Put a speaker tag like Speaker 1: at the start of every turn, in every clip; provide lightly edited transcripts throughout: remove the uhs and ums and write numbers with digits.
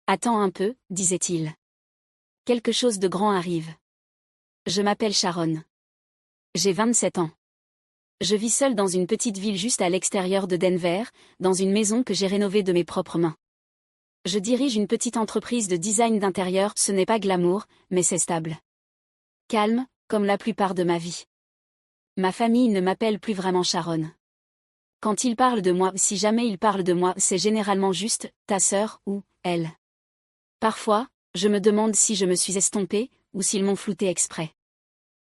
Speaker 1: Attends un peu, disait-il. Quelque chose de grand arrive. Je m'appelle Sharon. J'ai 27 ans. Je vis seule dans une petite ville juste à l'extérieur de Denver, dans une maison que j'ai rénovée de mes propres mains. Je dirige une petite entreprise de design d'intérieur, ce n'est pas glamour, mais c'est stable. Calme, comme la plupart de ma vie. Ma famille ne m'appelle plus vraiment Sharon. Quand ils parlent de moi, si jamais ils parlent de moi, c'est généralement juste « ta sœur » ou « elle ». Parfois, je me demande si je me suis estompée, ou s'ils m'ont floutée exprès.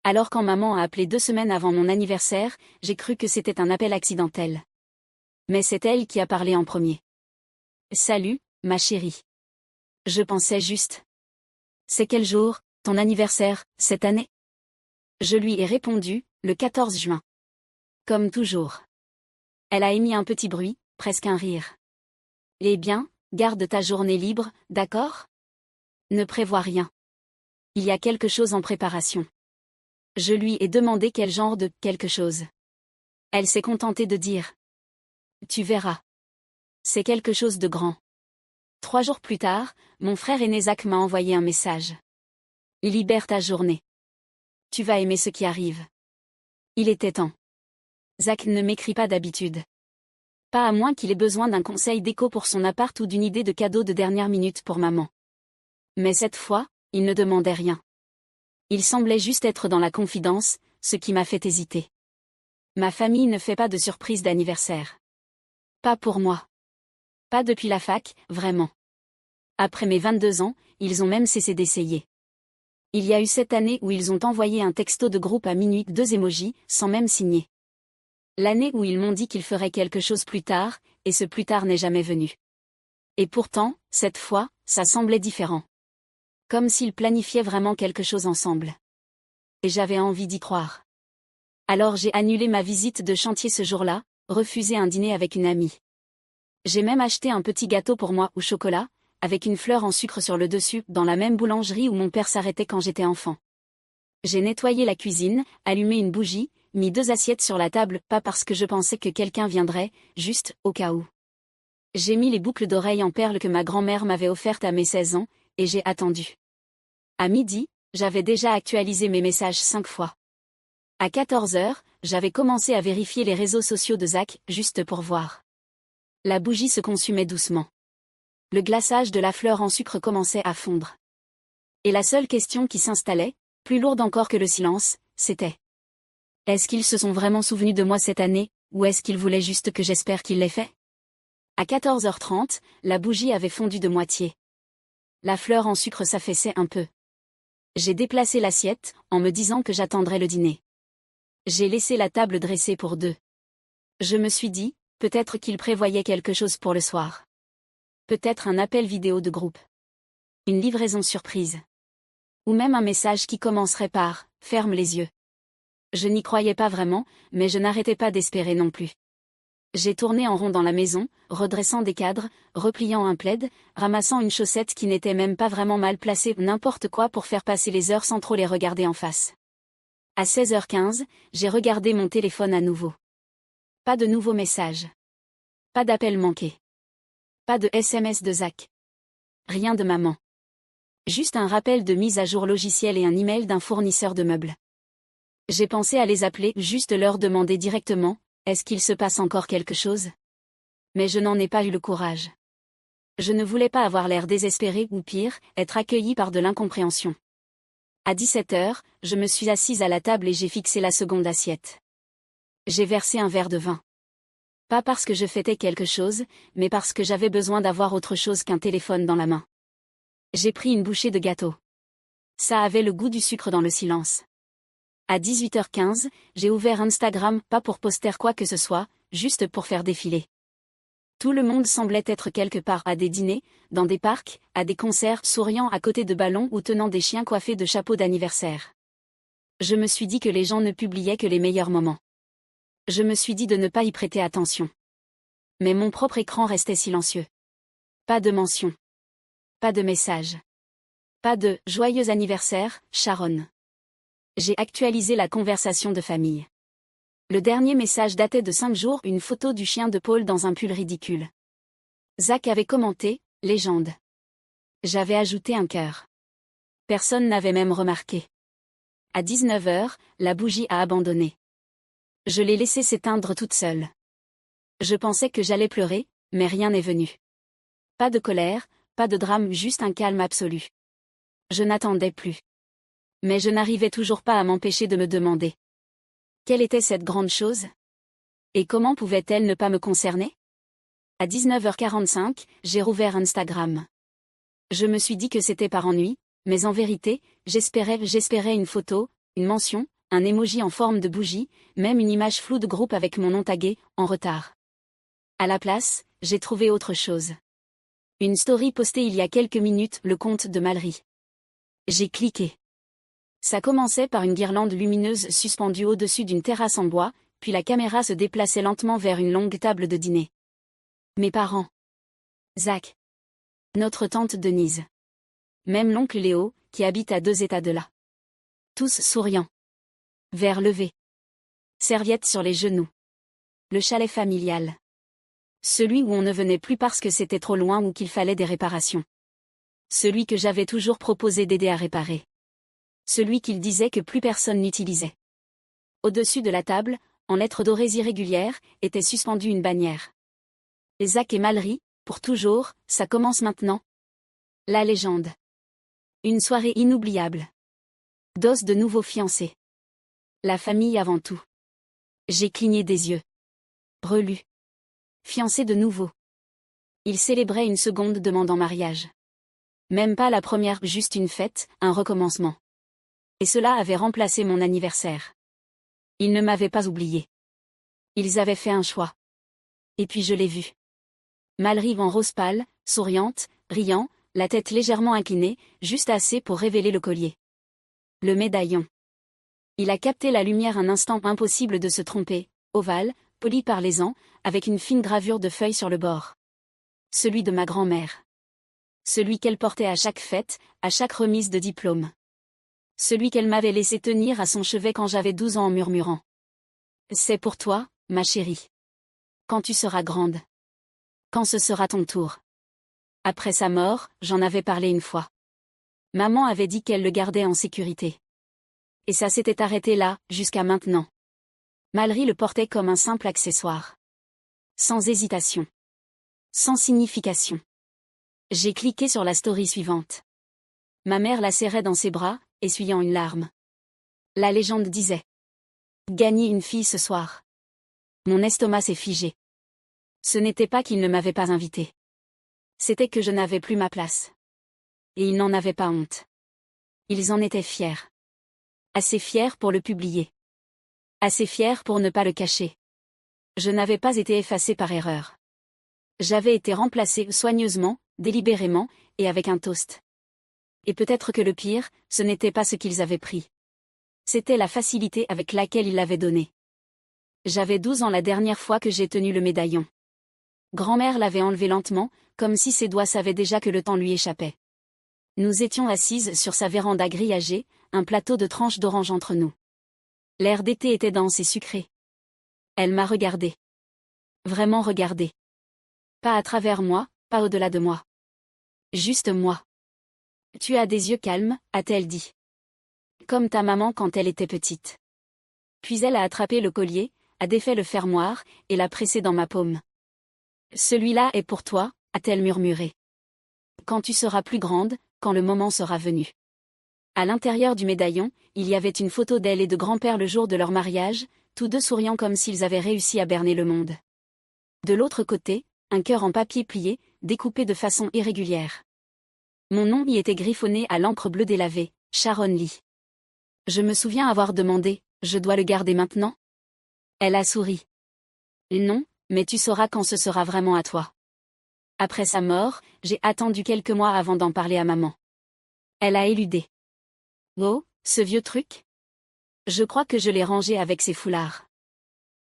Speaker 1: Alors quand maman a appelé 2 semaines avant mon anniversaire, j'ai cru que c'était un appel accidentel. Mais c'est elle qui a parlé en premier. « Salut, ma chérie. Je pensais juste. C'est quel jour, ton anniversaire, cette année ?» Je lui ai répondu, le 14 juin. Comme toujours. Elle a émis un petit bruit, presque un rire. « Eh bien, garde ta journée libre, d'accord ? Ne prévois rien. Il y a quelque chose en préparation. » Je lui ai demandé quel genre de « quelque chose ». Elle s'est contentée de dire. « Tu verras. C'est quelque chose de grand. » 3 jours plus tard, mon frère aîné Zach m'a envoyé un message. « Libère ta journée. Tu vas aimer ce qui arrive. » Il était temps. Zach ne m'écrit pas d'habitude. Pas à moins qu'il ait besoin d'un conseil déco pour son appart ou d'une idée de cadeau de dernière minute pour maman. Mais cette fois, il ne demandait rien. Il semblait juste être dans la confidence, ce qui m'a fait hésiter. Ma famille ne fait pas de surprise d'anniversaire. Pas pour moi. Pas depuis la fac, vraiment. Après mes 22 ans, ils ont même cessé d'essayer. Il y a eu cette année où ils ont envoyé un texto de groupe à minuit, 2 émojis, sans même signer. L'année où ils m'ont dit qu'ils feraient quelque chose plus tard, et ce plus tard n'est jamais venu. Et pourtant, cette fois, ça semblait différent. Comme s'ils planifiaient vraiment quelque chose ensemble. Et j'avais envie d'y croire. Alors j'ai annulé ma visite de chantier ce jour-là, refusé un dîner avec une amie. J'ai même acheté un petit gâteau pour moi au chocolat, avec une fleur en sucre sur le dessus, dans la même boulangerie où mon père s'arrêtait quand j'étais enfant. J'ai nettoyé la cuisine, allumé une bougie, mis 2 assiettes sur la table, pas parce que je pensais que quelqu'un viendrait, juste au cas où. J'ai mis les boucles d'oreilles en perles que ma grand-mère m'avait offertes à mes 16 ans, et j'ai attendu. À midi, j'avais déjà actualisé mes messages 5 fois. À 14 heures, j'avais commencé à vérifier les réseaux sociaux de Zach, juste pour voir. La bougie se consumait doucement. Le glaçage de la fleur en sucre commençait à fondre. Et la seule question qui s'installait, plus lourde encore que le silence, c'était: est-ce qu'ils se sont vraiment souvenus de moi cette année, ou est-ce qu'ils voulaient juste que j'espère qu'ils l'aient fait? À 14h30, la bougie avait fondu de moitié. La fleur en sucre s'affaissait un peu. J'ai déplacé l'assiette, en me disant que j'attendrais le dîner. J'ai laissé la table dressée pour 2. Je me suis dit, peut-être qu'ils prévoyaient quelque chose pour le soir. Peut-être un appel vidéo de groupe. Une livraison surprise. Ou même un message qui commencerait par « ferme les yeux ». Je n'y croyais pas vraiment, mais je n'arrêtais pas d'espérer non plus. J'ai tourné en rond dans la maison, redressant des cadres, repliant un plaid, ramassant une chaussette qui n'était même pas vraiment mal placée, n'importe quoi pour faire passer les heures sans trop les regarder en face. À 16h15, j'ai regardé mon téléphone à nouveau. Pas de nouveaux messages. Pas d'appel manqué. Pas de SMS de Zach. Rien de maman. Juste un rappel de mise à jour logiciel et un email d'un fournisseur de meubles. J'ai pensé à les appeler, juste leur demander directement, est-ce qu'il se passe encore quelque chose? Mais je n'en ai pas eu le courage. Je ne voulais pas avoir l'air désespéré ou pire, être accueilli par de l'incompréhension. À 17h, je me suis assise à la table et j'ai fixé la seconde assiette. J'ai versé un verre de vin. Pas parce que je fêtais quelque chose, mais parce que j'avais besoin d'avoir autre chose qu'un téléphone dans la main. J'ai pris une bouchée de gâteau. Ça avait le goût du sucre dans le silence. À 18h15, j'ai ouvert Instagram, pas pour poster quoi que ce soit, juste pour faire défiler. Tout le monde semblait être quelque part à des dîners, dans des parcs, à des concerts, souriant à côté de ballons ou tenant des chiens coiffés de chapeaux d'anniversaire. Je me suis dit que les gens ne publiaient que les meilleurs moments. Je me suis dit de ne pas y prêter attention. Mais mon propre écran restait silencieux. Pas de mention. Pas de message. Pas de « joyeux anniversaire, Sharon ». J'ai actualisé la conversation de famille. Le dernier message datait de 5 jours, une photo du chien de Paul dans un pull ridicule. Zach avait commenté « légende ». J'avais ajouté un cœur. Personne n'avait même remarqué. À 19h, la bougie a abandonné. Je l'ai laissée s'éteindre toute seule. Je pensais que j'allais pleurer, mais rien n'est venu. Pas de colère, pas de drame, juste un calme absolu. Je n'attendais plus. Mais je n'arrivais toujours pas à m'empêcher de me demander. Quelle était cette grande chose? Et comment pouvait-elle ne pas me concerner? À 19h45, j'ai rouvert Instagram. Je me suis dit que c'était par ennui, mais en vérité, j'espérais une photo, une mention, un emoji en forme de bougie, même une image floue de groupe avec mon nom tagué, en retard. À la place, j'ai trouvé autre chose. Une story postée il y a quelques minutes, le compte de Malry. J'ai cliqué. Ça commençait par une guirlande lumineuse suspendue au-dessus d'une terrasse en bois, puis la caméra se déplaçait lentement vers une longue table de dîner. Mes parents. Zach. Notre tante Denise. Même l'oncle Léo, qui habite à 2 états de là. Tous souriants. Verre levé. Serviettes sur les genoux. Le chalet familial. Celui où on ne venait plus parce que c'était trop loin ou qu'il fallait des réparations. Celui que j'avais toujours proposé d'aider à réparer. Celui qu'il disait que plus personne n'utilisait. Au-dessus de la table, en lettres dorées irrégulières, était suspendue une bannière. Zach et Malry, pour toujours, ça commence maintenant. La légende. Une soirée inoubliable. D'os de nouveaux fiancés. La famille avant tout. J'ai cligné des yeux. Relu. Fiancés de nouveau. Ils célébraient une seconde demande en mariage. Même pas la première, juste une fête, un recommencement. Et cela avait remplacé mon anniversaire. Ils ne m'avaient pas oublié. Ils avaient fait un choix. Et puis je l'ai vu. Malry en rose pâle, souriante, riant, la tête légèrement inclinée, juste assez pour révéler le collier. Le médaillon. Il a capté la lumière un instant, impossible de se tromper, ovale, poli par les ans, avec une fine gravure de feuilles sur le bord. Celui de ma grand-mère. Celui qu'elle portait à chaque fête, à chaque remise de diplôme. Celui qu'elle m'avait laissé tenir à son chevet quand j'avais 12 ans en murmurant. C'est pour toi, ma chérie. Quand tu seras grande. Quand ce sera ton tour. Après sa mort, j'en avais parlé une fois. Maman avait dit qu'elle le gardait en sécurité. Et ça s'était arrêté là, jusqu'à maintenant. Malry le portait comme un simple accessoire. Sans hésitation. Sans signification. J'ai cliqué sur la story suivante. Ma mère la serrait dans ses bras, essuyant une larme. La légende disait. Gagner une fille ce soir. Mon estomac s'est figé. Ce n'était pas qu'il ne m'avait pas invité. C'était que je n'avais plus ma place. Et ils n'en avaient pas honte. Ils en étaient fiers. Assez fiers pour le publier. Assez fiers pour ne pas le cacher. Je n'avais pas été effacée par erreur. J'avais été remplacée soigneusement, délibérément, et avec un toast. Et peut-être que le pire, ce n'était pas ce qu'ils avaient pris. C'était la facilité avec laquelle ils l'avaient donné. J'avais 12 ans la dernière fois que j'ai tenu le médaillon. Grand-mère l'avait enlevé lentement, comme si ses doigts savaient déjà que le temps lui échappait. Nous étions assises sur sa véranda grillagée, un plateau de tranches d'orange entre nous. L'air d'été était dense et sucré. Elle m'a regardé. Vraiment regardé. Pas à travers moi, pas au-delà de moi. Juste moi. Tu as des yeux calmes, a-t-elle dit. Comme ta maman quand elle était petite. Puis elle a attrapé le collier, a défait le fermoir, et l'a pressé dans ma paume. Celui-là est pour toi, a-t-elle murmuré. Quand tu seras plus grande, quand le moment sera venu. À l'intérieur du médaillon, il y avait une photo d'elle et de grand-père le jour de leur mariage, tous deux souriant comme s'ils avaient réussi à berner le monde. De l'autre côté, un cœur en papier plié, découpé de façon irrégulière. Mon nom y était griffonné à l'encre bleue délavée, Sharon Lee. Je me souviens avoir demandé, je dois le garder maintenant? Elle a souri. Non, mais tu sauras quand ce sera vraiment à toi. Après sa mort, j'ai attendu quelques mois avant d'en parler à maman. Elle a éludé. Oh, ce vieux truc? Je crois que je l'ai rangé avec ses foulards.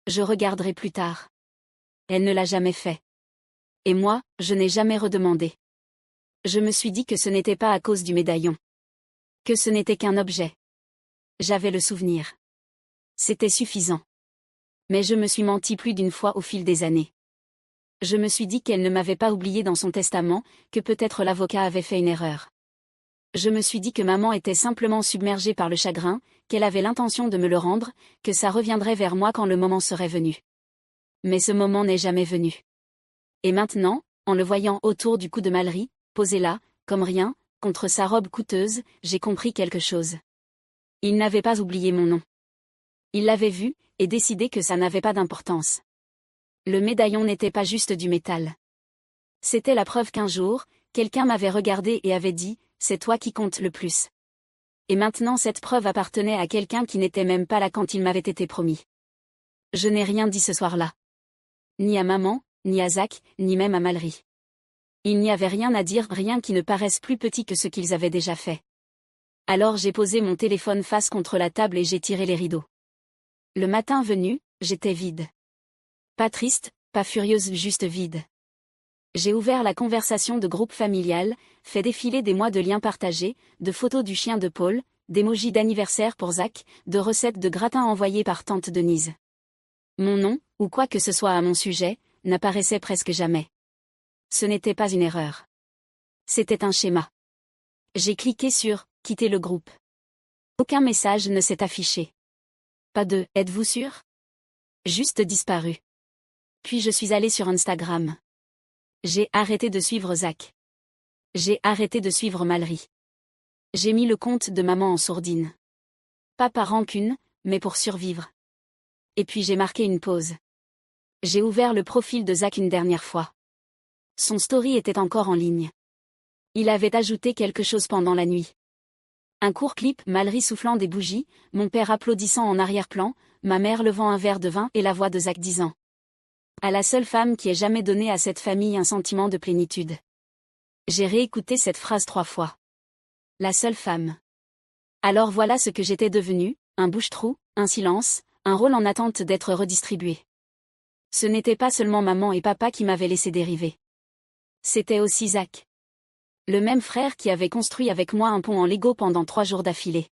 Speaker 1: Je regarderai plus tard. Elle ne l'a jamais fait. Et moi, je n'ai jamais redemandé. Je me suis dit que ce n'était pas à cause du médaillon. Que ce n'était qu'un objet. J'avais le souvenir. C'était suffisant. Mais je me suis menti plus d'une fois au fil des années. Je me suis dit qu'elle ne m'avait pas oublié dans son testament, que peut-être l'avocat avait fait une erreur. Je me suis dit que maman était simplement submergée par le chagrin, qu'elle avait l'intention de me le rendre, que ça reviendrait vers moi quand le moment serait venu. Mais ce moment n'est jamais venu. Et maintenant, en le voyant autour du cou de Mallory, posé là, comme rien, contre sa robe coûteuse, j'ai compris quelque chose. Il n'avait pas oublié mon nom. Il l'avait vu, et décidé que ça n'avait pas d'importance. Le médaillon n'était pas juste du métal. C'était la preuve qu'un jour, quelqu'un m'avait regardé et avait dit, c'est toi qui compte le plus. Et maintenant cette preuve appartenait à quelqu'un qui n'était même pas là quand il m'avait été promis. Je n'ai rien dit ce soir-là. Ni à maman, ni à Zach, ni même à Mallory. Il n'y avait rien à dire, rien qui ne paraisse plus petit que ce qu'ils avaient déjà fait. Alors j'ai posé mon téléphone face contre la table et j'ai tiré les rideaux. Le matin venu, j'étais vide. Pas triste, pas furieuse, juste vide. J'ai ouvert la conversation de groupe familial, fait défiler des mois de liens partagés, de photos du chien de Paul, d'émojis d'anniversaire pour Zach, de recettes de gratin envoyées par tante Denise. Mon nom, ou quoi que ce soit à mon sujet, n'apparaissait presque jamais. Ce n'était pas une erreur. C'était un schéma. J'ai cliqué sur « Quitter le groupe ». Aucun message ne s'est affiché. Pas de « Êtes-vous sûr ?» Juste disparu. Puis je suis allée sur Instagram. J'ai arrêté de suivre Zach. J'ai arrêté de suivre Mallory. J'ai mis le compte de maman en sourdine. Pas par rancune, mais pour survivre. Et puis j'ai marqué une pause. J'ai ouvert le profil de Zach une dernière fois. Son story était encore en ligne. Il avait ajouté quelque chose pendant la nuit. Un court clip, Mallory soufflant des bougies, mon père applaudissant en arrière-plan, ma mère levant un verre de vin et la voix de Zach disant « À la seule femme qui ait jamais donné à cette famille un sentiment de plénitude. » J'ai réécouté cette phrase 3 fois. La seule femme. Alors voilà ce que j'étais devenue, un bouche-trou, un silence, un rôle en attente d'être redistribué. Ce n'était pas seulement maman et papa qui m'avaient laissé dériver. C'était aussi Zach. Le même frère qui avait construit avec moi un pont en Lego pendant 3 jours d'affilée.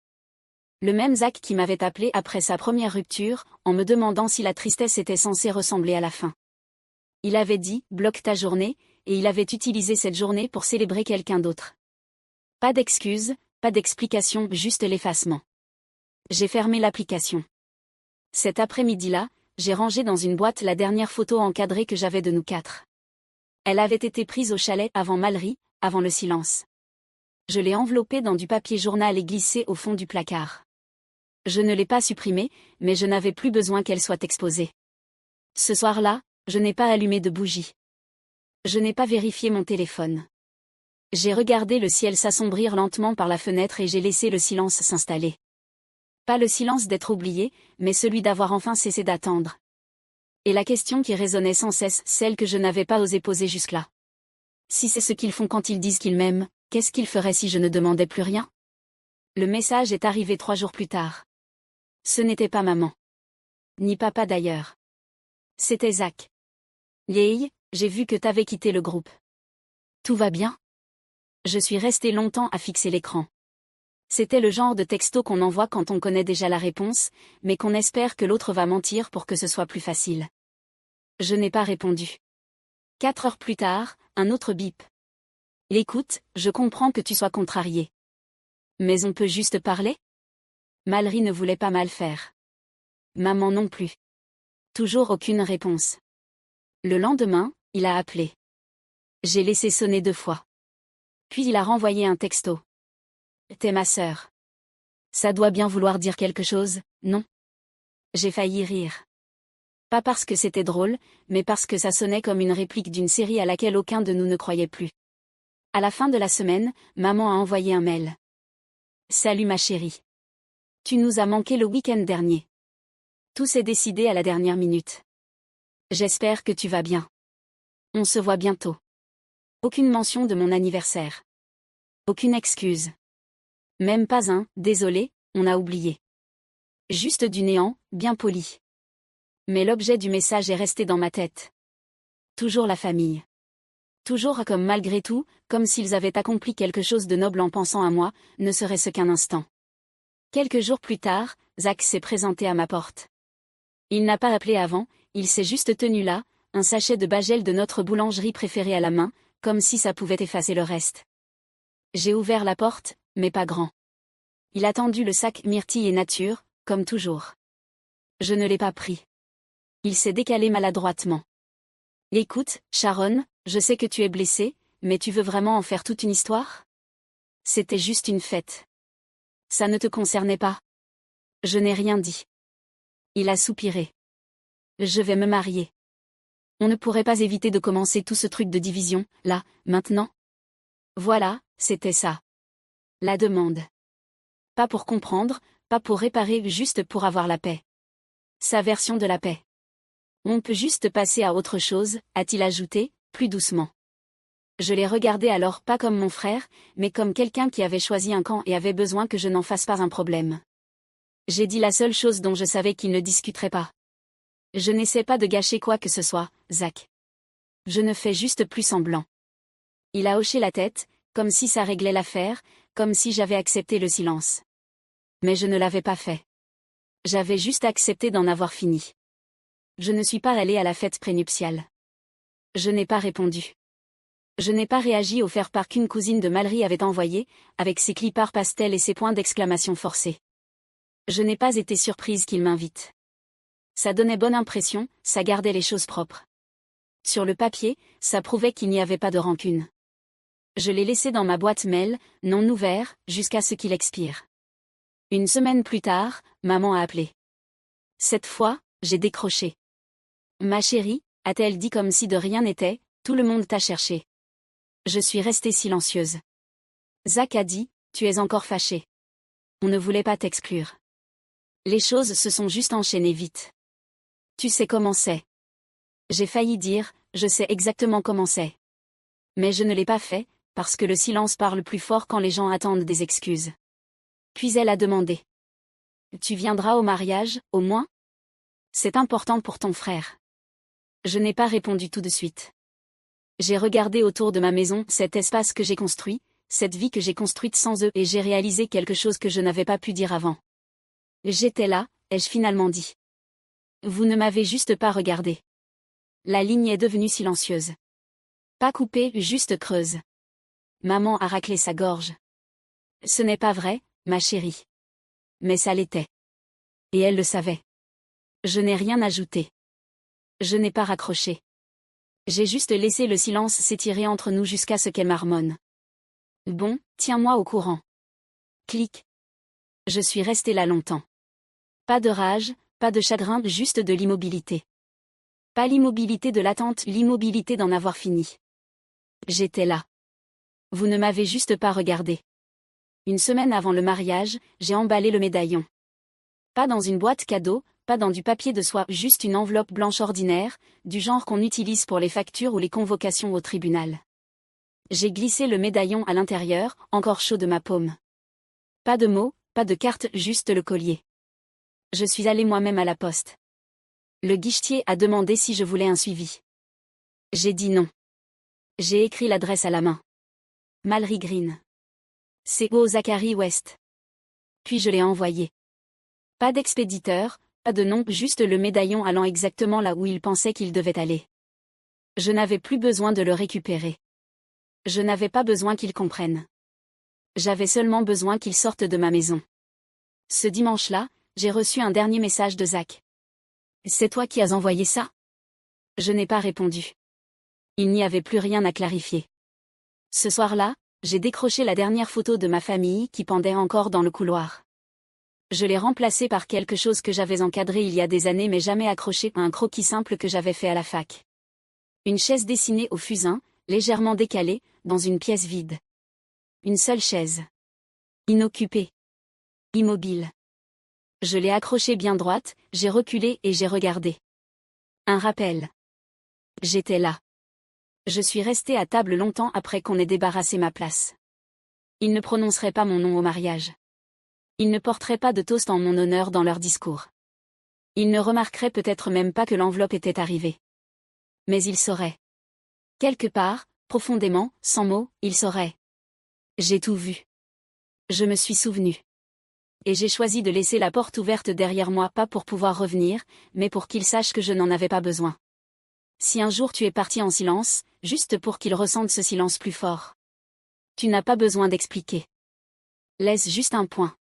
Speaker 1: Le même Zach qui m'avait appelé après sa première rupture, en me demandant si la tristesse était censée ressembler à la fin. Il avait dit « bloque ta journée », et il avait utilisé cette journée pour célébrer quelqu'un d'autre. Pas d'excuses, pas d'explication, juste l'effacement. J'ai fermé l'application. Cet après-midi-là, j'ai rangé dans une boîte la dernière photo encadrée que j'avais de nous 4. Elle avait été prise au chalet avant Mallory, avant le silence. Je l'ai enveloppée dans du papier journal et glissée au fond du placard. Je ne l'ai pas supprimée, mais je n'avais plus besoin qu'elle soit exposée. Ce soir-là, je n'ai pas allumé de bougie. Je n'ai pas vérifié mon téléphone. J'ai regardé le ciel s'assombrir lentement par la fenêtre et j'ai laissé le silence s'installer. Pas le silence d'être oublié, mais celui d'avoir enfin cessé d'attendre. Et la question qui résonnait sans cesse, celle que je n'avais pas osé poser jusque-là. Si c'est ce qu'ils font quand ils disent qu'ils m'aiment, qu'est-ce qu'ils feraient si je ne demandais plus rien? Le message est arrivé 3 jours plus tard. Ce n'était pas maman. Ni papa d'ailleurs. C'était Zach. Yay, j'ai vu que t'avais quitté le groupe. Tout va bien? Je suis restée longtemps à fixer l'écran. C'était le genre de texto qu'on envoie quand on connaît déjà la réponse, mais qu'on espère que l'autre va mentir pour que ce soit plus facile. Je n'ai pas répondu. 4 heures plus tard, un autre bip. Écoute, je comprends que tu sois contrarié. Mais on peut juste parler? Mallory ne voulait pas mal faire. Maman non plus. Toujours aucune réponse. Le lendemain, il a appelé. J'ai laissé sonner 2 fois. Puis il a renvoyé un texto. T'es ma sœur. Ça doit bien vouloir dire quelque chose, non? J'ai failli rire. Pas parce que c'était drôle, mais parce que ça sonnait comme une réplique d'une série à laquelle aucun de nous ne croyait plus. À la fin de la semaine, maman a envoyé un mail. Salut ma chérie. Tu nous as manqué le week-end dernier. Tout s'est décidé à la dernière minute. J'espère que tu vas bien. On se voit bientôt. Aucune mention de mon anniversaire. Aucune excuse. Même pas un « désolé, on a oublié ». Juste du néant, bien poli. Mais l'objet du message est resté dans ma tête. Toujours la famille. Toujours comme malgré tout, comme s'ils avaient accompli quelque chose de noble en pensant à moi, ne serait-ce qu'un instant. Quelques jours plus tard, Zach s'est présenté à ma porte. Il n'a pas appelé avant, il s'est juste tenu là, un sachet de bagel de notre boulangerie préférée à la main, comme si ça pouvait effacer le reste. J'ai ouvert la porte, mais pas grand. Il a tendu le sac myrtille et nature, comme toujours. Je ne l'ai pas pris. Il s'est décalé maladroitement. Écoute, Sharon, je sais que tu es blessée, mais tu veux vraiment en faire toute une histoire? C'était juste une fête. Ça ne te concernait pas. Je n'ai rien dit. Il a soupiré. Je vais me marier. On ne pourrait pas éviter de commencer tout ce truc de division, là, maintenant? Voilà, c'était ça. La demande. Pas pour comprendre, pas pour réparer, juste pour avoir la paix. Sa version de la paix. On peut juste passer à autre chose, a-t-il ajouté, plus doucement. Je l'ai regardé alors pas comme mon frère, mais comme quelqu'un qui avait choisi un camp et avait besoin que je n'en fasse pas un problème. J'ai dit la seule chose dont je savais qu'il ne discuterait pas. Je n'essaie pas de gâcher quoi que ce soit, Zach. Je ne fais juste plus semblant. Il a hoché la tête, comme si ça réglait l'affaire, comme si j'avais accepté le silence. Mais je ne l'avais pas fait. J'avais juste accepté d'en avoir fini. Je ne suis pas allée à la fête prénuptiale. Je n'ai pas répondu. Je n'ai pas réagi au faire-part qu'une cousine de Mallory avait envoyé, avec ses clippers pastel et ses points d'exclamation forcés. Je n'ai pas été surprise qu'il m'invite. Ça donnait bonne impression, ça gardait les choses propres. Sur le papier, ça prouvait qu'il n'y avait pas de rancune. Je l'ai laissé dans ma boîte mail, non ouvert, jusqu'à ce qu'il expire. Une semaine plus tard, maman a appelé. Cette fois, j'ai décroché. Ma chérie, a-t-elle dit comme si de rien n'était, tout le monde t'a cherché. Je suis restée silencieuse. Zach a dit, tu es encore fâchée. On ne voulait pas t'exclure. Les choses se sont juste enchaînées vite. Tu sais comment c'est. J'ai failli dire, je sais exactement comment c'est. Mais je ne l'ai pas fait, parce que le silence parle plus fort quand les gens attendent des excuses. Puis elle a demandé. Tu viendras au mariage, au moins? C'est important pour ton frère. Je n'ai pas répondu tout de suite. J'ai regardé autour de ma maison, cet espace que j'ai construit, cette vie que j'ai construite sans eux, et j'ai réalisé quelque chose que je n'avais pas pu dire avant. J'étais là, ai-je finalement dit. Vous ne m'avez juste pas regardé. La ligne est devenue silencieuse. Pas coupée, juste creuse. Maman a raclé sa gorge. Ce n'est pas vrai, ma chérie. Mais ça l'était. Et elle le savait. Je n'ai rien ajouté. Je n'ai pas raccroché. J'ai juste laissé le silence s'étirer entre nous jusqu'à ce qu'elle marmonne. Bon, tiens-moi au courant. Clic. Je suis restée là longtemps. Pas de rage, pas de chagrin, juste de l'immobilité. Pas l'immobilité de l'attente, l'immobilité d'en avoir fini. J'étais là. Vous ne m'avez juste pas regardé. Une semaine avant le mariage, j'ai emballé le médaillon. Pas dans une boîte cadeau, pas dans du papier de soie, juste une enveloppe blanche ordinaire, du genre qu'on utilise pour les factures ou les convocations au tribunal. J'ai glissé le médaillon à l'intérieur, encore chaud de ma paume. Pas de mots, pas de carte, juste le collier. Je suis allée moi-même à la poste. Le guichetier a demandé si je voulais un suivi. J'ai dit non. J'ai écrit l'adresse à la main. Mallory Green. C.O. Zachary West. Puis je l'ai envoyé. Pas d'expéditeur, pas de nom, juste le médaillon allant exactement là où il pensait qu'il devait aller. Je n'avais plus besoin de le récupérer. Je n'avais pas besoin qu'il comprenne. J'avais seulement besoin qu'il sorte de ma maison. Ce dimanche-là, j'ai reçu un dernier message de Zach. C'est toi qui as envoyé ça? Je n'ai pas répondu. Il n'y avait plus rien à clarifier. Ce soir-là, j'ai décroché la dernière photo de ma famille qui pendait encore dans le couloir. Je l'ai remplacée par quelque chose que j'avais encadré il y a des années mais jamais accroché, un croquis simple que j'avais fait à la fac. Une chaise dessinée au fusain, légèrement décalée, dans une pièce vide. Une seule chaise. Inoccupée. Immobile. Je l'ai accrochée bien droite, j'ai reculé et j'ai regardé. Un rappel. J'étais là. Je suis restée à table longtemps après qu'on ait débarrassé ma place. Ils ne prononceraient pas mon nom au mariage. Ils ne porteraient pas de toast en mon honneur dans leur discours. Ils ne remarqueraient peut-être même pas que l'enveloppe était arrivée. Mais ils sauraient. Quelque part, profondément, sans mots, ils sauraient. J'ai tout vu. Je me suis souvenu. Et j'ai choisi de laisser la porte ouverte derrière moi, pas pour pouvoir revenir, mais pour qu'ils sachent que je n'en avais pas besoin. Si un jour tu es parti en silence, juste pour qu'il ressente ce silence plus fort. Tu n'as pas besoin d'expliquer. Laisse juste un point.